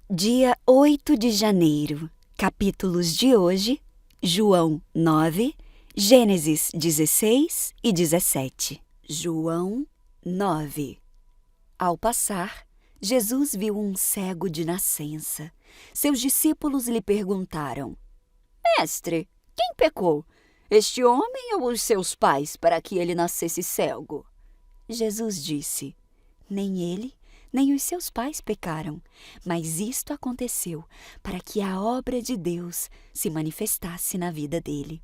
Dia 8 de janeiro, capítulos de hoje, João 9, Gênesis 16 e 17. João 9. Ao passar, Jesus viu um cego de nascença. Seus discípulos lhe perguntaram: Mestre, quem pecou, este homem ou os seus pais, para que ele nascesse cego? Jesus disse: Nem ele, nem os seus pais pecaram, mas isto aconteceu para que a obra de Deus se manifestasse na vida dele.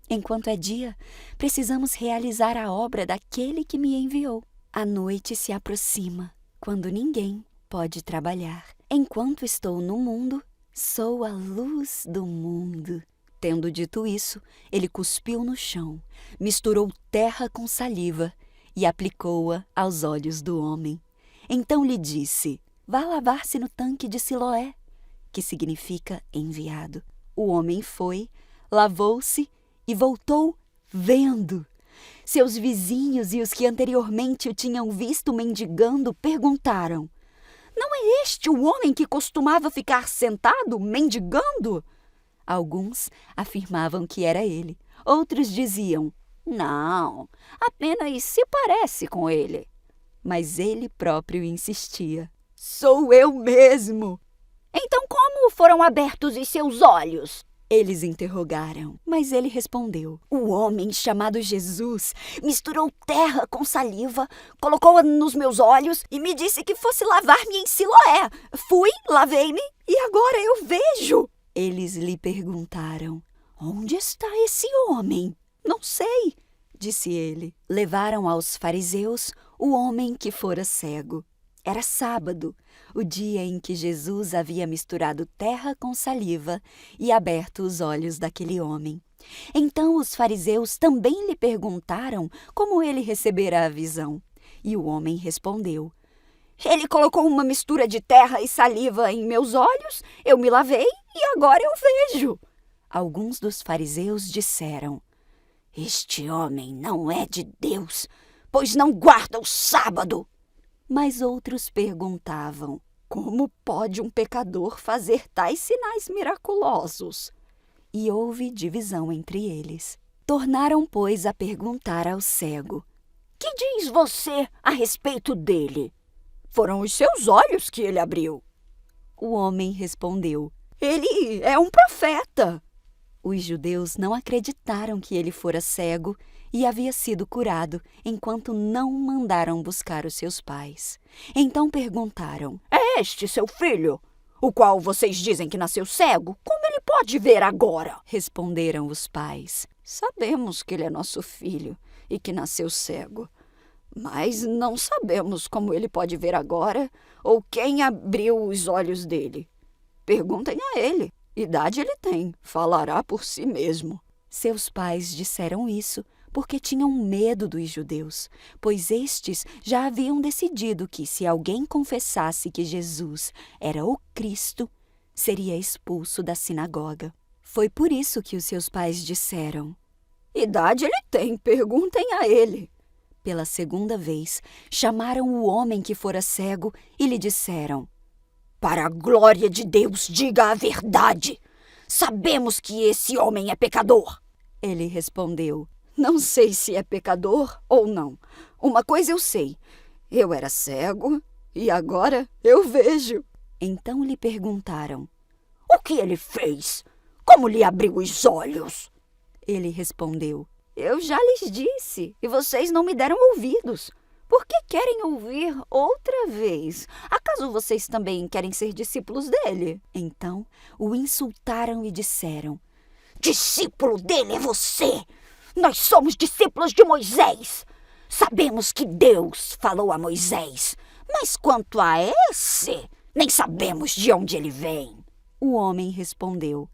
Enquanto é dia, precisamos realizar a obra daquele que me enviou. A noite se aproxima, quando ninguém pode trabalhar. Enquanto estou no mundo, sou a luz do mundo. Tendo dito isso, ele cuspiu no chão, misturou terra com saliva e aplicou-a aos olhos do homem. Então lhe disse: Vá lavar-se no tanque de Siloé, que significa enviado. O homem foi, lavou-se e voltou vendo. Seus vizinhos e os que anteriormente o tinham visto mendigando perguntaram: Não é este o homem que costumava ficar sentado mendigando? Alguns afirmavam que era ele. Outros diziam: Não, apenas se parece com ele. Mas ele próprio insistia: Sou eu mesmo! Então como foram abertos os seus olhos? Eles interrogaram, mas ele respondeu: O homem chamado Jesus misturou terra com saliva, colocou-a nos meus olhos e me disse que fosse lavar-me em Siloé. Fui, lavei-me e agora eu vejo. Eles lhe perguntaram: Onde está esse homem? Não sei, disse ele. Levaram aos fariseus o homem que fora cego. Era sábado, o dia em que Jesus havia misturado terra com saliva e aberto os olhos daquele homem. Então os fariseus também lhe perguntaram como ele recebera a visão. E o homem respondeu: Ele colocou uma mistura de terra e saliva em meus olhos, eu me lavei e agora eu vejo. Alguns dos fariseus disseram: Este homem não é de Deus, pois não guarda o sábado. Mas outros perguntavam: Como pode um pecador fazer tais sinais miraculosos? E houve divisão entre eles. Tornaram, pois, a perguntar ao cego: Que diz você a respeito dele? Foram os seus olhos que ele abriu. O homem respondeu: Ele é um profeta. Os judeus não acreditaram que ele fora cego e havia sido curado, enquanto não mandaram buscar os seus pais. Então perguntaram: É este seu filho, o qual vocês dizem que nasceu cego? Como ele pode ver agora? Responderam os pais: Sabemos que ele é nosso filho e que nasceu cego, mas não sabemos como ele pode ver agora ou quem abriu os olhos dele. Perguntem a ele. Idade ele tem, falará por si mesmo. Seus pais disseram isso porque tinham medo dos judeus, pois estes já haviam decidido que, se alguém confessasse que Jesus era o Cristo, seria expulso da sinagoga. Foi por isso que os seus pais disseram: Idade ele tem, perguntem a ele. Pela segunda vez, chamaram o homem que fora cego e lhe disseram: Para a glória de Deus, diga a verdade. Sabemos que esse homem é pecador. Ele respondeu: Não sei se é pecador ou não. Uma coisa eu sei: eu era cego e agora eu vejo. Então lhe perguntaram: O que ele fez? Como lhe abriu os olhos? Ele respondeu: Eu já lhes disse e vocês não me deram ouvidos. Por que querem ouvir outra vez? Acaso vocês também querem ser discípulos dele? Então o insultaram e disseram: Discípulo dele é você! Nós somos discípulos de Moisés. Sabemos que Deus falou a Moisés, mas quanto a esse, nem sabemos de onde ele vem. O homem respondeu: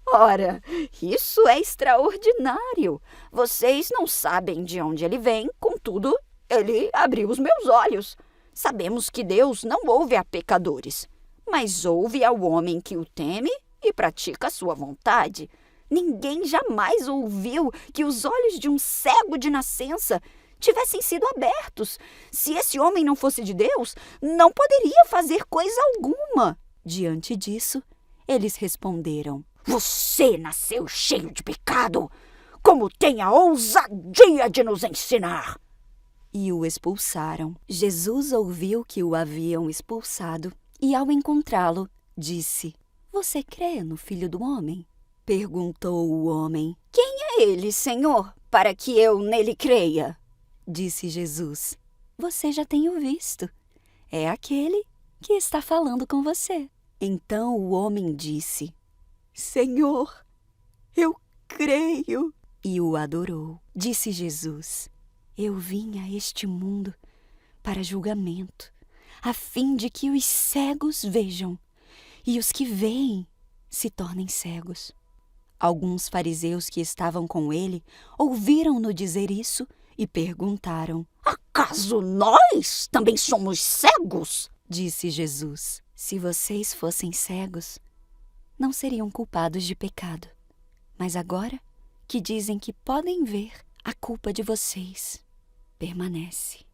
Ora, isso é extraordinário. Vocês não sabem de onde ele vem, contudo, ele abriu os meus olhos. Sabemos que Deus não ouve a pecadores, mas ouve ao homem que o teme e pratica a sua vontade. Ninguém jamais ouviu que os olhos de um cego de nascença tivessem sido abertos. Se esse homem não fosse de Deus, não poderia fazer coisa alguma. Diante disso, eles responderam: Você nasceu cheio de pecado! Como tem a ousadia de nos ensinar? E o expulsaram. Jesus ouviu que o haviam expulsado e, ao encontrá-lo, disse: Você crê no Filho do Homem? Perguntou o homem. Quem é ele, Senhor, para que eu nele creia? Disse Jesus: Você já tem o visto. É aquele que está falando com você. Então o homem disse: Senhor, eu creio. E o adorou. Disse Jesus: Eu vim a este mundo para julgamento, a fim de que os cegos vejam e os que veem se tornem cegos. Alguns fariseus que estavam com ele ouviram-no dizer isso e perguntaram: Acaso nós também somos cegos? Disse Jesus: Se vocês fossem cegos, não seriam culpados de pecado. Mas agora que dizem que podem ver, a culpa de vocês permanece.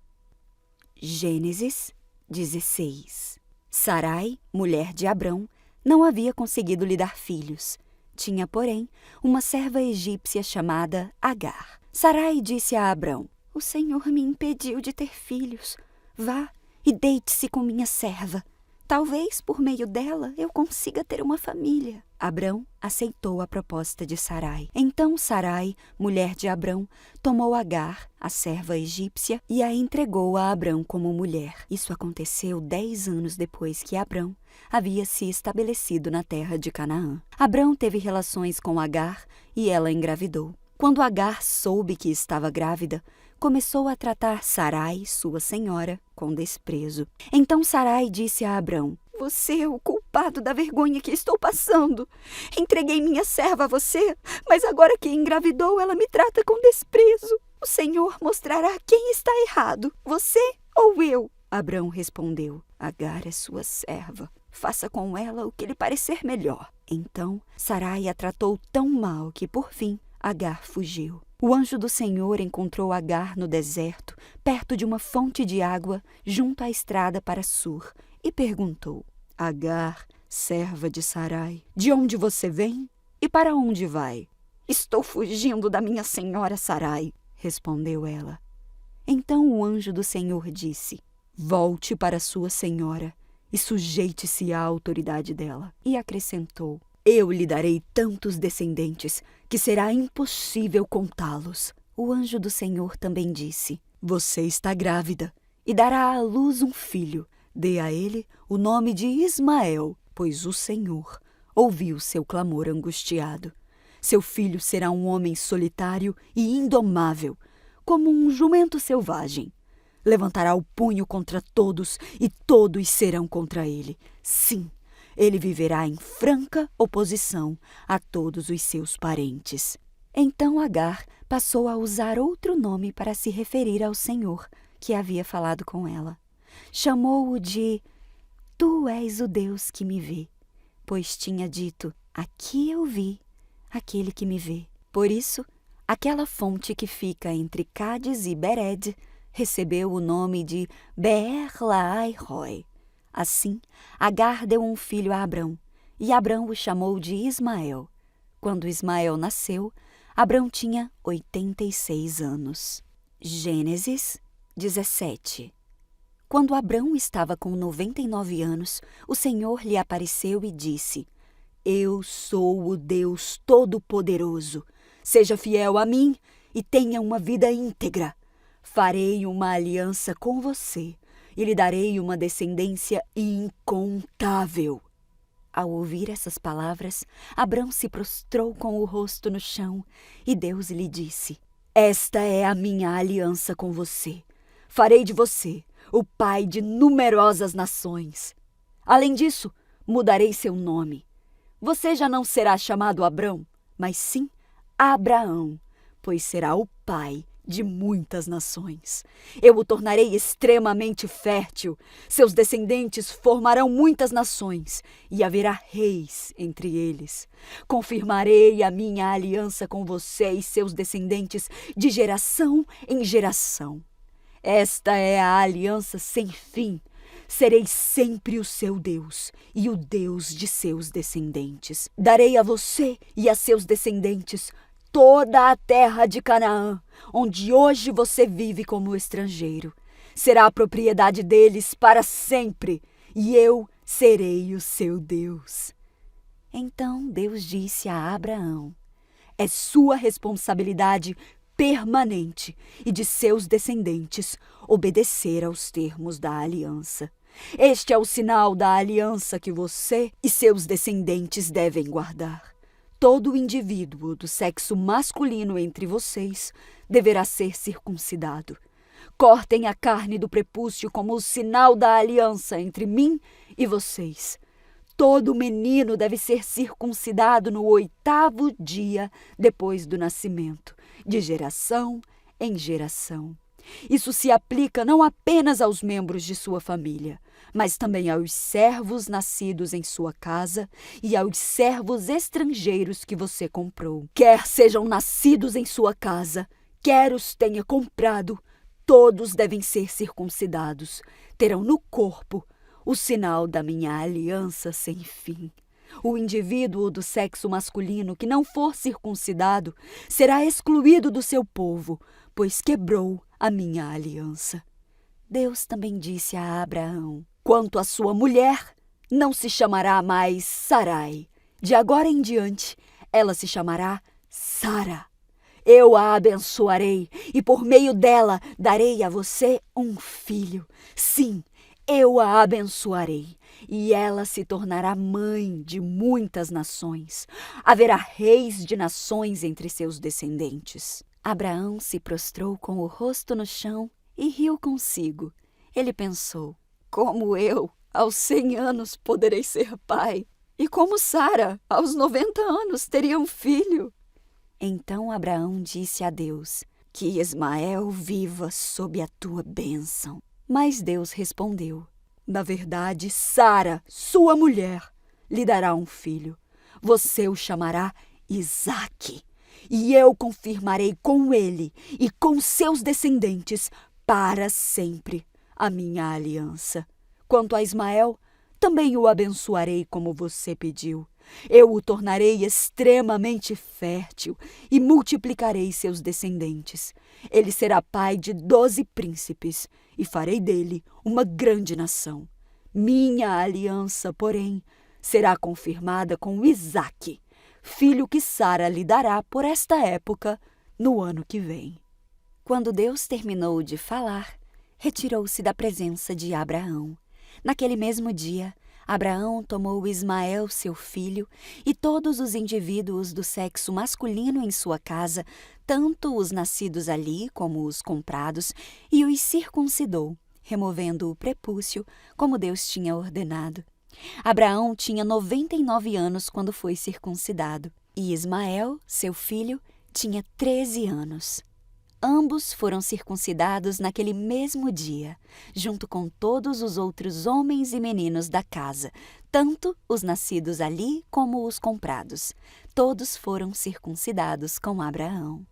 Gênesis 16. Sarai, mulher de Abrão, não havia conseguido lhe dar filhos. Tinha, porém, uma serva egípcia chamada Agar. Sarai disse a Abrão: O Senhor me impediu de ter filhos. Vá e deite-se com minha serva. Talvez, por meio dela, eu consiga ter uma família. Abrão aceitou a proposta de Sarai. Então Sarai, mulher de Abrão, tomou Agar, a serva egípcia, e a entregou a Abrão como mulher. Isso aconteceu 10 anos depois que Abrão havia se estabelecido na terra de Canaã. Abrão teve relações com Agar e ela engravidou. Quando Agar soube que estava grávida, começou a tratar Sarai, sua senhora, com desprezo. Então Sarai disse a Abrão: Você é o culpado da vergonha que estou passando. Entreguei minha serva a você, mas agora que engravidou, ela me trata com desprezo. O Senhor mostrará quem está errado, você ou eu. Abrão respondeu: Agar é sua serva. Faça com ela o que lhe parecer melhor. Então Sarai a tratou tão mal que, por fim, Agar fugiu. O anjo do Senhor encontrou Agar no deserto, perto de uma fonte de água, junto à estrada para Sur, e perguntou: Agar, serva de Sarai, de onde você vem e para onde vai? Estou fugindo da minha senhora Sarai, respondeu ela. Então o anjo do Senhor disse: Volte para sua senhora e sujeite-se à autoridade dela. E acrescentou: Eu lhe darei tantos descendentes que será impossível contá-los. O anjo do Senhor também disse: Você está grávida e dará à luz um filho. Dê a ele o nome de Ismael, pois o Senhor ouviu seu clamor angustiado. Seu filho será um homem solitário e indomável, como um jumento selvagem. Levantará o punho contra todos e todos serão contra ele. Sim, ele viverá em franca oposição a todos os seus parentes. Então Agar passou a usar outro nome para se referir ao Senhor, que havia falado com ela. Chamou-o de Tu és o Deus que me vê, pois tinha dito: Aqui eu vi aquele que me vê. Por isso, aquela fonte que fica entre Cádiz e Bered recebeu o nome de Beer-Lahai-Roi. Assim, Agar deu um filho a Abrão, e Abrão o chamou de Ismael. Quando Ismael nasceu, Abrão tinha 86 anos. Gênesis 17. Quando Abrão estava com 99 anos, o Senhor lhe apareceu e disse: Eu sou o Deus Todo-Poderoso. Seja fiel a mim e tenha uma vida íntegra. Farei uma aliança com você e lhe darei uma descendência incontável. Ao ouvir essas palavras, Abrão se prostrou com o rosto no chão e Deus lhe disse: Esta é a minha aliança com você. Farei de você o pai de numerosas nações. Além disso, mudarei seu nome. Você já não será chamado Abrão, mas sim Abraão, pois será o pai de muitas nações. Eu o tornarei extremamente fértil. Seus descendentes formarão muitas nações e haverá reis entre eles. Confirmarei a minha aliança com você e seus descendentes de geração em geração. Esta é a aliança sem fim. Serei sempre o seu Deus e o Deus de seus descendentes. Darei a você e a seus descendentes toda a terra de Canaã, onde hoje você vive como estrangeiro. Será a propriedade deles para sempre, e eu serei o seu Deus. Então Deus disse a Abraão: é sua responsabilidade permanente e de seus descendentes obedecer aos termos da aliança. Este é o sinal da aliança que você e seus descendentes devem guardar. Todo indivíduo do sexo masculino entre vocês deverá ser circuncidado. Cortem a carne do prepúcio como o sinal da aliança entre mim e vocês. Todo menino deve ser circuncidado no 8º dia depois do nascimento, de geração em geração. Isso se aplica não apenas aos membros de sua família, mas também aos servos nascidos em sua casa e aos servos estrangeiros que você comprou. Quer sejam nascidos em sua casa, quer os tenha comprado, todos devem ser circuncidados. Terão no corpo o sinal da minha aliança sem fim. O indivíduo do sexo masculino que não for circuncidado será excluído do seu povo, pois quebrou a minha aliança. Deus também disse a Abraão: quanto à sua mulher, não se chamará mais Sarai. De agora em diante, ela se chamará Sara. Eu a abençoarei e por meio dela darei a você um filho. Sim, eu a abençoarei e ela se tornará mãe de muitas nações. Haverá reis de nações entre seus descendentes. Abraão se prostrou com o rosto no chão e riu consigo. Ele pensou: como eu, aos 100 anos, poderei ser pai? E como Sara, aos 90 anos, teria um filho? Então Abraão disse a Deus: que Ismael viva sob a tua bênção. Mas Deus respondeu: na verdade, Sara, sua mulher, lhe dará um filho. Você o chamará Isaque, e eu confirmarei com ele e com seus descendentes para sempre a minha aliança. Quanto a Ismael, também o abençoarei como você pediu. Eu o tornarei extremamente fértil e multiplicarei seus descendentes. Ele será pai de 12 príncipes e farei dele uma grande nação. Minha aliança, porém, será confirmada com Isaque, filho que Sara lhe dará por esta época no ano que vem. Quando Deus terminou de falar, retirou-se da presença de Abraão. Naquele mesmo dia, Abraão tomou Ismael, seu filho, e todos os indivíduos do sexo masculino em sua casa, tanto os nascidos ali como os comprados, e os circuncidou, removendo o prepúcio, como Deus tinha ordenado. Abraão tinha 99 anos quando foi circuncidado, e Ismael, seu filho, tinha 13 anos. Ambos foram circuncidados naquele mesmo dia, junto com todos os outros homens e meninos da casa, tanto os nascidos ali como os comprados. Todos foram circuncidados com Abraão.